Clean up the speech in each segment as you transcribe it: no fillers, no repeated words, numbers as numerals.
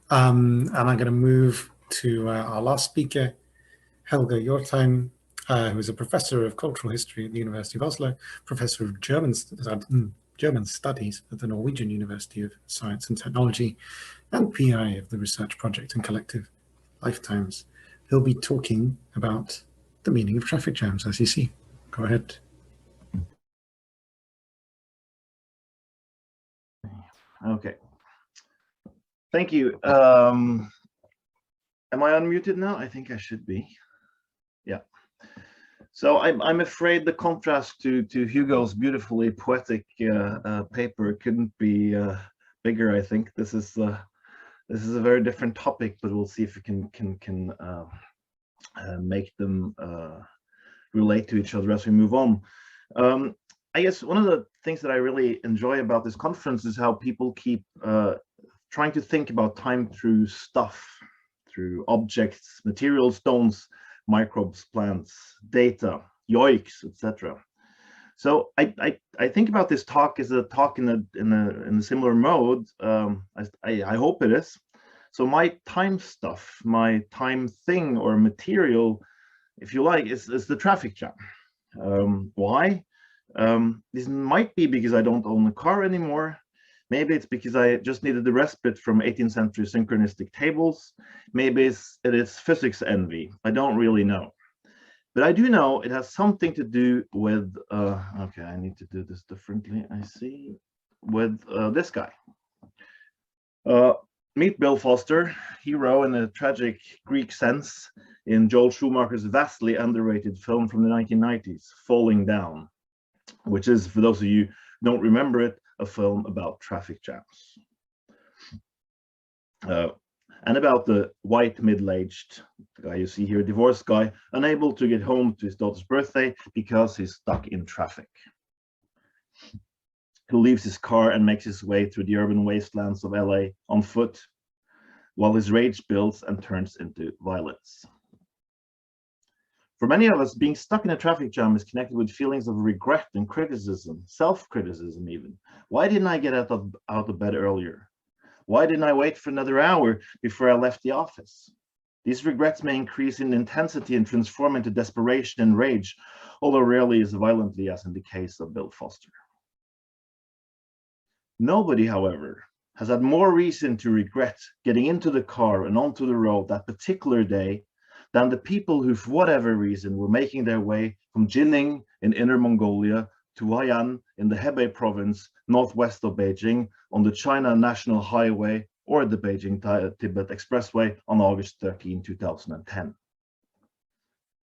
And I'm going to move to our last speaker, Helge Jordheim, who is a professor of cultural history at the University of Oslo, professor of German studies at the Norwegian University of Science and Technology, and PI of the research project and collective Lifetimes. He'll be talking about the meaning of traffic jams, as you see. Go ahead. Okay. Thank you. Am I unmuted now? I think I should be. Yeah. So I'm afraid the contrast to Hugo's beautifully poetic paper couldn't be bigger. I think this is a very different topic, but we'll see if we can make them relate to each other as we move on. I guess one of the things that I really enjoy about this conference is how people keep trying to think about time through stuff, through objects, materials, stones, microbes, plants, data, yoiks, etc. So I think about this talk as a talk in a similar mode. I hope it is. So my time stuff, my time thing or material, if you like, is the traffic jam. Why? This might be because I don't own a car anymore. Maybe it's because I just needed the respite from 18th century synchronistic tables. Maybe it is physics envy. I don't really know. But I do know it has something to do with, okay, I need to do this differently, I see, with this guy. Meet Bill Foster, hero in a tragic Greek sense in Joel Schumacher's vastly underrated film from the 1990s, Falling Down, which is, for those of you who don't remember it, a film about traffic jams. And about the white middle-aged guy you see here, divorced guy, unable to get home to his daughter's birthday because he's stuck in traffic. Who leaves his car and makes his way through the urban wastelands of LA on foot, while his rage builds and turns into violence. For many of us, being stuck in a traffic jam is connected with feelings of regret and criticism, self-criticism even. Why didn't I get out of bed earlier? Why didn't I wait for another hour before I left the office? These regrets may increase in intensity and transform into desperation and rage, although rarely as violently as in the case of Bill Foster. Nobody, however, has had more reason to regret getting into the car and onto the road that particular day than the people who, for whatever reason, were making their way from Jining in Inner Mongolia to Huai'an in the Hebei province, northwest of Beijing, on the China National Highway or the Beijing-Tibet Expressway on August 13, 2010.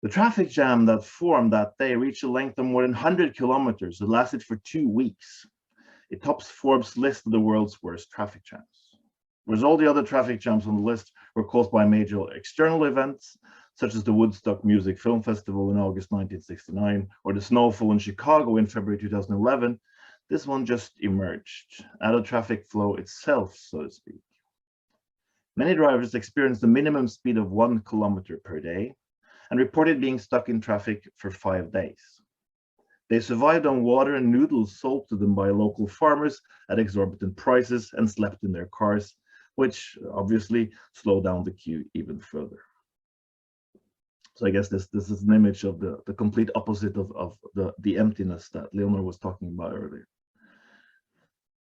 The traffic jam that formed that day reached a length of more than 100 kilometers. It lasted for 2 weeks. It tops Forbes' list of the world's worst traffic jams. Whereas all the other traffic jams on the list were caused by major external events, such as the Woodstock Music Film Festival in August 1969, or the snowfall in Chicago in February 2011, this one just emerged out of traffic flow itself, so to speak. Many drivers experienced a minimum speed of 1 kilometer per day and reported being stuck in traffic for 5 days. They survived on water and noodles sold to them by local farmers at exorbitant prices and slept in their cars, which obviously slowed down the queue even further. So I guess this is an image of the complete opposite of the emptiness that Leonor was talking about earlier.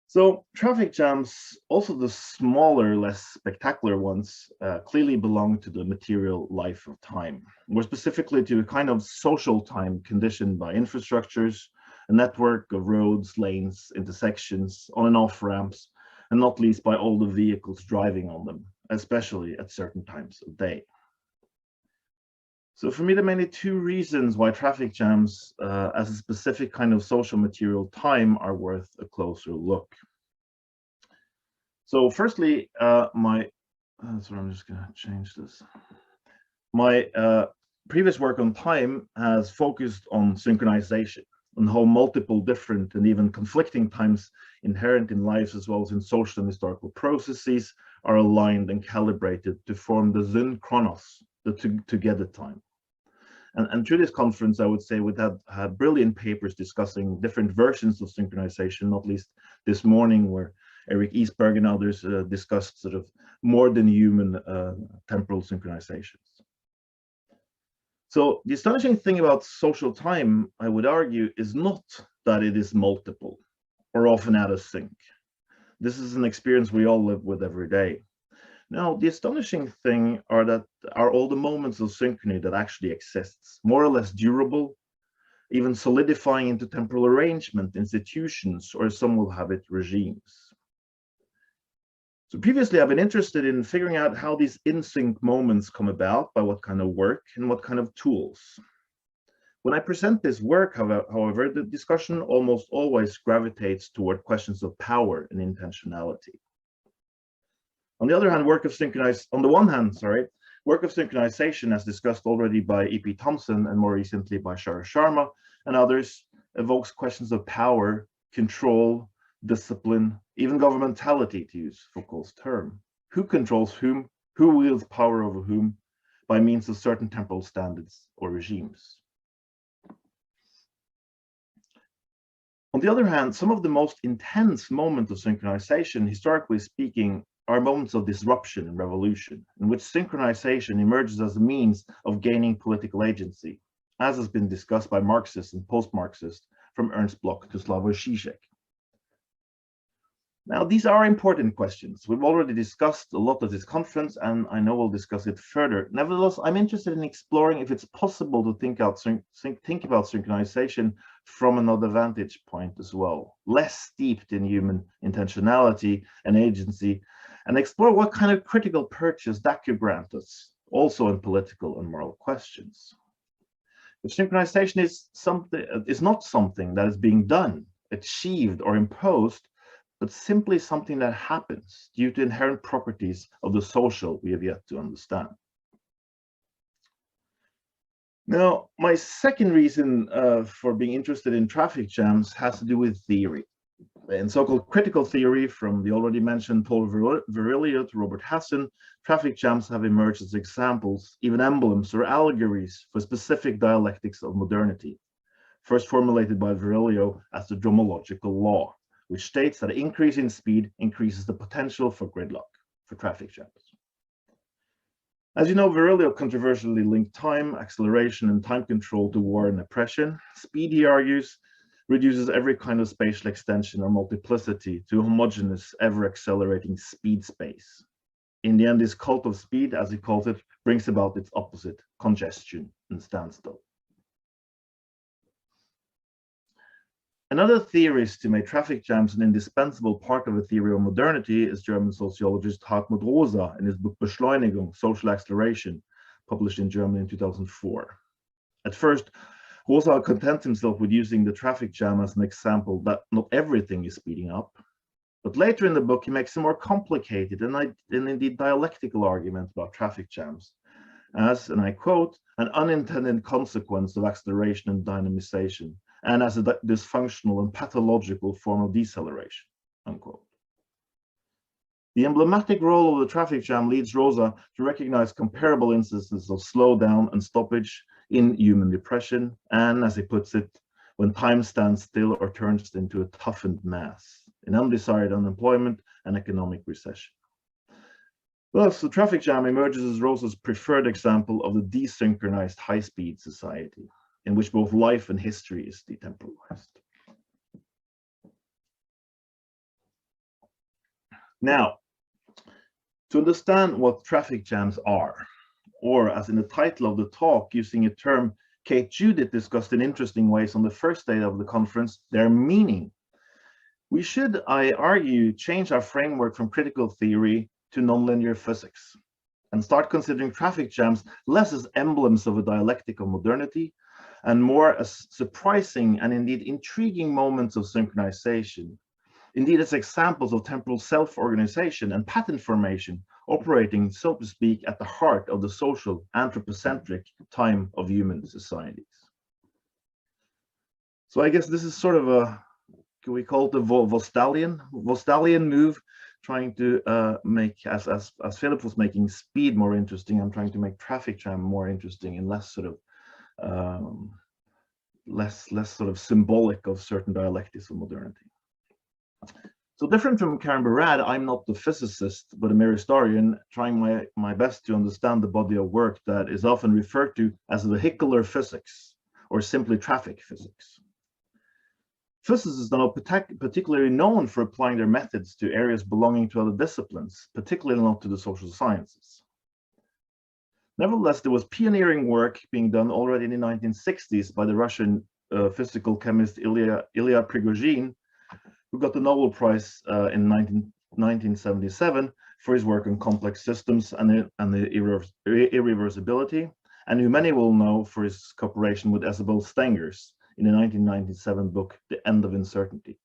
So traffic jams, also the smaller, less spectacular ones, clearly belong to the material life of time, more specifically to a kind of social time conditioned by infrastructures, a network of roads, lanes, intersections, on and off ramps, and not least by all the vehicles driving on them, especially at certain times of day. So for me, there are mainly 2 reasons why traffic jams as a specific kind of social material time are worth a closer look. So firstly, sorry, I'm just gonna change this. My previous work on time has focused on synchronization, on how multiple different and even conflicting times inherent in lives as well as in social and historical processes are aligned and calibrated to form the synchronos, the together time. And through this conference, I would say we've had brilliant papers discussing different versions of synchronization, not least this morning where Eric Eastberg and others discussed sort of more than human temporal synchronizations. So the astonishing thing about social time, I would argue, is not that it is multiple or often out of sync. This is an experience we all live with every day. Now, the astonishing thing are all the moments of synchrony that actually exists, more or less durable, even solidifying into temporal arrangement, institutions, or some will have it, regimes. So previously, I've been interested in figuring out how these in-sync moments come about, by what kind of work and what kind of tools. When I present this work, however, the discussion almost always gravitates toward questions of power and intentionality. On the other hand, work of synchronization, as discussed already by E.P. Thompson and more recently by Shara Sharma and others, evokes questions of power, control, discipline, even governmentality, to use Foucault's term. Who controls whom? Who wields power over whom? By means of certain temporal standards or regimes. On the other hand, some of the most intense moments of synchronization, historically speaking, are moments of disruption and revolution, in which synchronization emerges as a means of gaining political agency, as has been discussed by Marxists and post-Marxists, from Ernst Bloch to Slavoj Žižek. Now, these are important questions. We've already discussed a lot at this conference, and I know we'll discuss it further. Nevertheless, I'm interested in exploring if it's possible to think about synchronization from another vantage point as well, less steeped in human intentionality and agency, and explore what kind of critical purchase that could grant us, also in political and moral questions. If synchronization is not something that is being done, achieved, or imposed, but simply something that happens due to inherent properties of the social we have yet to understand. Now, my second reason for being interested in traffic jams has to do with theory. In so-called critical theory, from the already mentioned Paul Virilio to Robert Hassan, traffic jams have emerged as examples, even emblems or allegories for specific dialectics of modernity, first formulated by Virilio as the dromological law, which states that an increase in speed increases the potential for gridlock, for traffic jams. As you know, Virilio controversially linked time, acceleration, and time control to war and oppression. Speed, he argues, reduces every kind of spatial extension or multiplicity to a homogeneous, ever-accelerating speed space. In the end, this cult of speed, as he calls it, brings about its opposite, congestion and standstill. Another theorist who made traffic jams an indispensable part of a theory of modernity is German sociologist Hartmut Rosa in his book Beschleunigung, Social Acceleration, published in Germany in 2004. At first, Rosa contents himself with using the traffic jam as an example that not everything is speeding up. But later in the book, he makes a more complicated and indeed dialectical argument about traffic jams as, and I quote, an unintended consequence of acceleration and dynamization, and as a dysfunctional and pathological form of deceleration, unquote. The emblematic role of the traffic jam leads Rosa to recognize comparable instances of slowdown and stoppage in human depression, and, as he puts it, when time stands still or turns into a toughened mass, in undesired unemployment and economic recession. Thus, the traffic jam emerges as Rosa's preferred example of the desynchronized high-speed society, in which both life and history is detemporalized. Now, to understand what traffic jams are, or as in the title of the talk, using a term Kate Judith discussed in interesting ways on the first day of the conference, their meaning, we should, I argue, change our framework from critical theory to nonlinear physics and start considering traffic jams less as emblems of a dialectic of modernity and more as surprising and indeed intriguing moments of synchronization, indeed as examples of temporal self-organization and pattern formation operating, so to speak, at the heart of the social anthropocentric time of human societies. So I guess this is sort of a, can we call it the Vostalian move, trying to make, as Philip was making speed more interesting, I'm trying to make traffic jam more interesting and less sort of less sort of symbolic of certain dialectics of modernity. So different from Karen Barad, I'm not the physicist, but a mere historian trying my best to understand the body of work that is often referred to as vehicular physics, or simply traffic physics. Physicists are not particularly known for applying their methods to areas belonging to other disciplines, particularly not to the social sciences. Nevertheless, there was pioneering work being done already in the 1960s by the Russian physical chemist Ilya Prigogine, who got the Nobel Prize in 1977 for his work on complex systems and the irreversibility, and who many will know for his cooperation with Isabel Stengers in the 1997 book, The End of Uncertainty.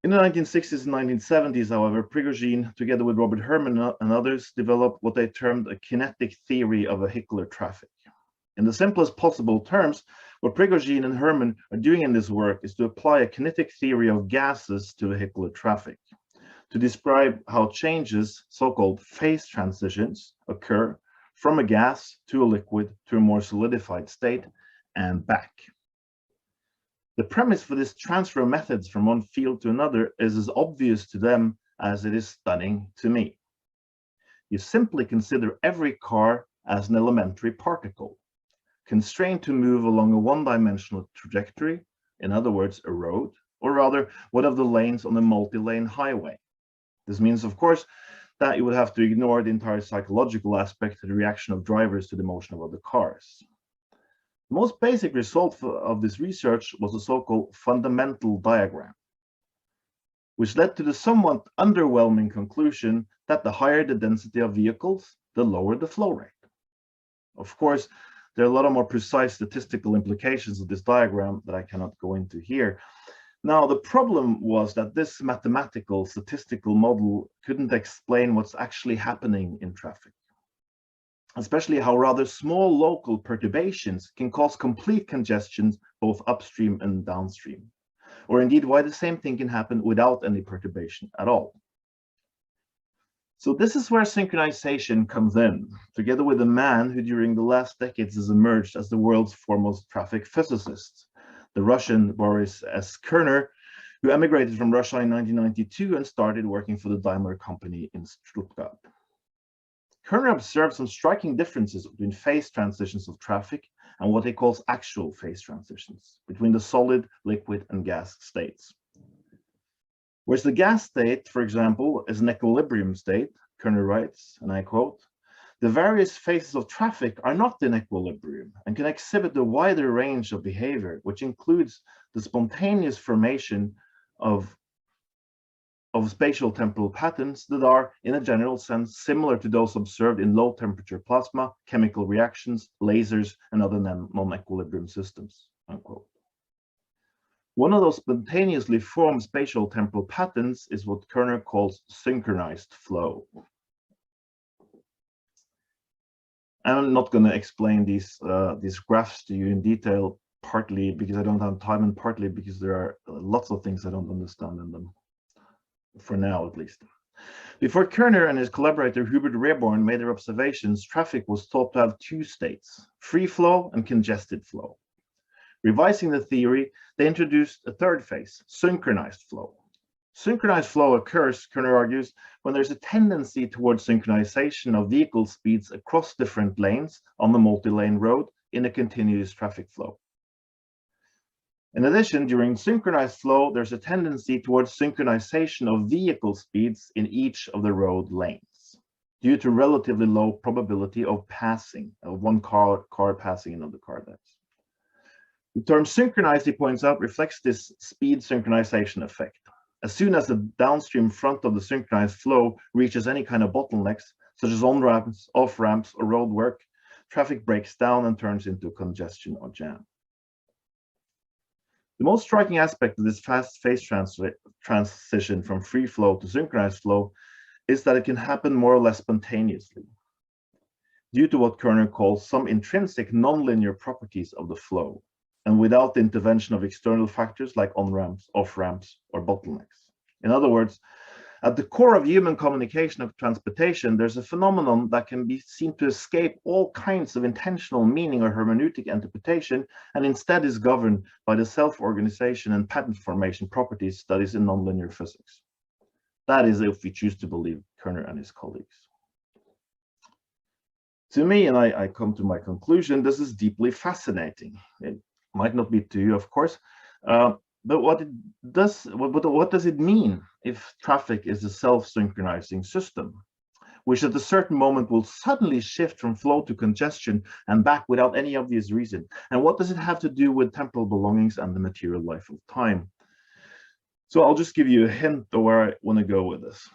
In the 1960s and 1970s, however, Prigogine, together with Robert Herman and others, developed what they termed a kinetic theory of vehicular traffic. In the simplest possible terms, what Prigogine and Herman are doing in this work is to apply a kinetic theory of gases to vehicular traffic, to describe how changes, so-called phase transitions, occur from a gas to a liquid to a more solidified state and back. The premise for this transfer of methods from one field to another is as obvious to them as it is stunning to me. You simply consider every car as an elementary particle, constrained to move along a one-dimensional trajectory, in other words, a road, or rather, one of the lanes on a multi-lane highway. This means, of course, that you would have to ignore the entire psychological aspect of the reaction of drivers to the motion of other cars. The most basic result of this research was a so-called fundamental diagram, which led to the somewhat underwhelming conclusion that the higher the density of vehicles, the lower the flow rate. Of course, there are a lot of more precise statistical implications of this diagram that I cannot go into here. Now, the problem was that this mathematical statistical model couldn't explain what's actually happening in traffic, especially how rather small local perturbations can cause complete congestions both upstream and downstream, or indeed why the same thing can happen without any perturbation at all. So this is where synchronization comes in, together with a man who during the last decades has emerged as the world's foremost traffic physicist, the Russian Boris S. Kerner, who emigrated from Russia in 1992 and started working for the Daimler-company in Stuttgart. Kerner observed some striking differences between phase transitions of traffic and what he calls actual phase transitions between the solid, liquid, and gas states. Whereas the gas state, for example, is an equilibrium state, Kerner writes, and I quote, "The various phases of traffic are not in equilibrium and can exhibit a wider range of behavior, which includes the spontaneous formation of spatial temporal patterns that are, in a general sense, similar to those observed in low-temperature plasma, chemical reactions, lasers, and other non-equilibrium systems." Unquote. One of those spontaneously formed spatial temporal patterns is what Kerner calls synchronized flow. I'm not going to explain these graphs to you in detail, partly because I don't have time and partly because there are lots of things I don't understand in them, for now at least. Before Kerner and his collaborator Hubert Reborn made their observations, traffic was thought to have two states, free flow and congested flow. Revising the theory, they introduced a third phase, synchronized flow. Synchronized flow occurs, Kerner argues, when there's a tendency towards synchronization of vehicle speeds across different lanes on the multi-lane road in a continuous traffic flow. In addition, during synchronized flow, there's a tendency towards synchronization of vehicle speeds in each of the road lanes, due to relatively low probability of passing, of one car passing another car. The term synchronized, he points out, reflects this speed synchronization effect. As soon as the downstream front of the synchronized flow reaches any kind of bottlenecks, such as on-ramps, off-ramps, or road work, traffic breaks down and turns into congestion or jam. The most striking aspect of this fast phase transition from free flow to synchronized flow is that it can happen more or less spontaneously, due to what Kerner calls some intrinsic nonlinear properties of the flow, and without the intervention of external factors like on-ramps, off-ramps, or bottlenecks. In other words, At the core of human communication of transportation, there's a phenomenon that can be seen to escape all kinds of intentional meaning or hermeneutic interpretation, and instead is governed by the self-organization and pattern formation properties studies in nonlinear physics. That is, if we choose to believe Kerner and his colleagues. To me, and I come to my conclusion, this is deeply fascinating. It might not be to you, of course, but what does it mean if traffic is a self-synchronizing system, which at a certain moment will suddenly shift from flow to congestion and back without any obvious reason? And what does it have to do with temporal belongings and the material life of time? So I'll just give you a hint of where I want to go with this.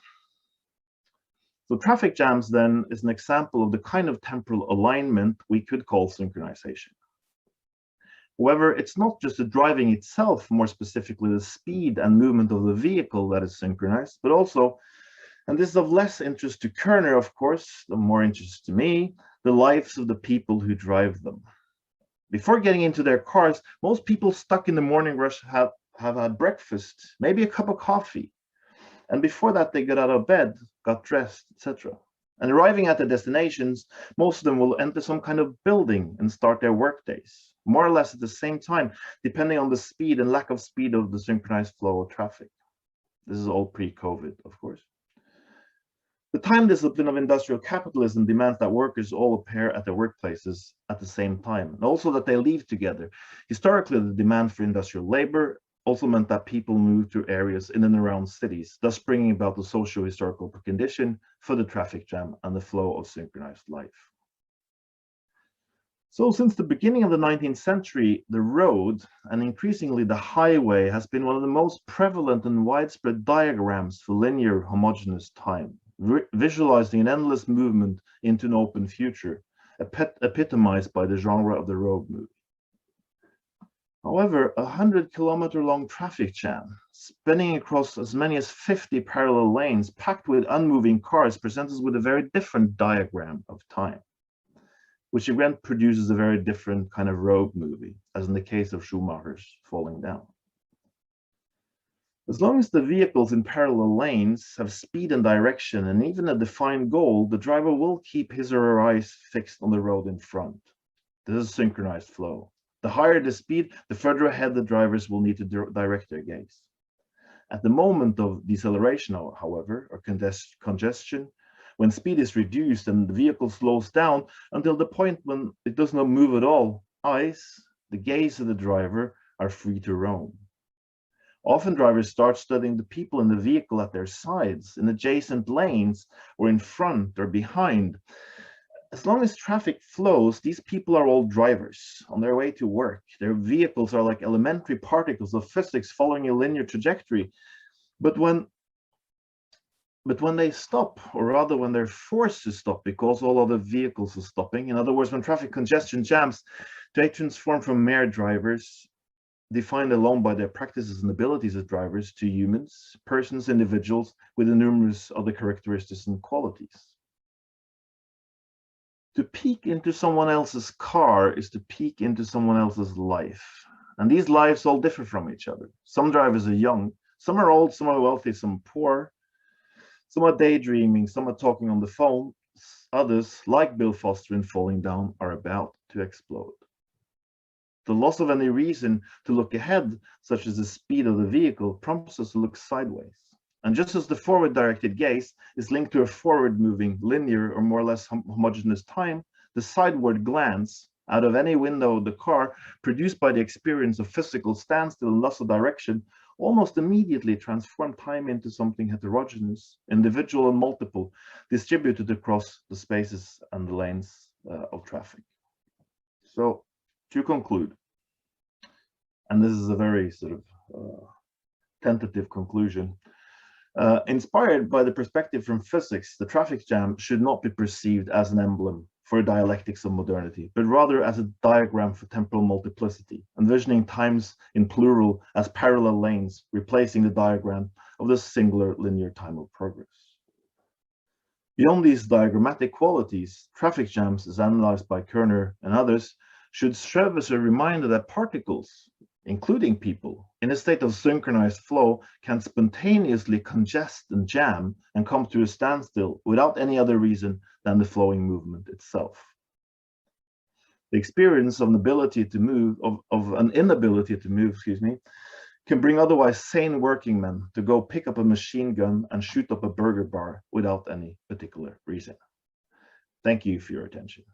So traffic jams then is an example of the kind of temporal alignment we could call synchronization. However, it's not just the driving itself, more specifically the speed and movement of the vehicle, that is synchronized, but also, and this is of less interest to Kerner, of course, the more interest to me, the lives of the people who drive them. Before getting into their cars, most people stuck in the morning rush have had breakfast, maybe a cup of coffee. And before that, they got out of bed, got dressed, etc. And arriving at their destinations, most of them will enter some kind of building and start their work days, more or less at the same time, depending on the speed and lack of speed of the synchronized flow of traffic. This is all pre-COVID, of course. The time discipline of industrial capitalism demands that workers all appear at their workplaces at the same time, and also that they leave together. Historically, the demand for industrial labor also meant that people moved to areas in and around cities, thus bringing about the socio-historical precondition for the traffic jam and the flow of synchronized life. So since the beginning of the 19th century, the road, and increasingly the highway, has been one of the most prevalent and widespread diagrams for linear homogeneous time, visualizing an endless movement into an open future, epitomized by the genre of the road movie. However, a 100-kilometer-long traffic jam, spanning across as many as 50 parallel lanes, packed with unmoving cars, presents us with a very different diagram of time, which again produces a very different kind of road movie, as in the case of Schumacher's Falling Down. As long as the vehicles in parallel lanes have speed and direction and even a defined goal, the driver will keep his or her eyes fixed on the road in front. This is synchronized flow. The higher the speed, the further ahead the drivers will need to direct their gaze. At the moment of deceleration, however, or congestion, when speed is reduced and the vehicle slows down until the point when it does not move at all, eyes, the gaze of the driver, are free to roam. Often drivers start studying the people in the vehicle at their sides, in adjacent lanes, or in front or behind. As long as traffic flows, these people are all drivers on their way to work. Their vehicles are like elementary particles of physics following a linear trajectory. But when they stop, or rather when they're forced to stop because all other vehicles are stopping, in other words, when traffic congestion jams, they transform from mere drivers, defined alone by their practices and abilities as drivers, to humans, persons, individuals with numerous other characteristics and qualities. To peek into someone else's car is to peek into someone else's life. And these lives all differ from each other. Some drivers are young, some are old, some are wealthy, some poor. Some are daydreaming, some are talking on the phone. Others, like Bill Foster in Falling Down, are about to explode. The loss of any reason to look ahead, such as the speed of the vehicle, prompts us to look sideways. And just as the forward-directed gaze is linked to a forward-moving, linear, or more or less homogeneous time, the sideward glance out of any window of the car, produced by the experience of physical standstill and loss of direction, almost immediately transform time into something heterogeneous, individual and multiple, distributed across the spaces and the lanes of traffic. So, to conclude, and this is a very sort of tentative conclusion, inspired by the perspective from physics, the traffic jam should not be perceived as an emblem for dialectics of modernity, but rather as a diagram for temporal multiplicity, envisioning times in plural as parallel lanes, replacing the diagram of the singular linear time of progress. Beyond these diagrammatic qualities, traffic jams, as analyzed by Kerner and others, should serve as a reminder that particles, including people, in a state of synchronized flow can spontaneously congest and jam and come to a standstill without any other reason than the flowing movement itself. The experience of an ability to move, of an inability to move, can bring otherwise sane working men to go pick up a machine gun and shoot up a burger bar without any particular reason. Thank you for your attention.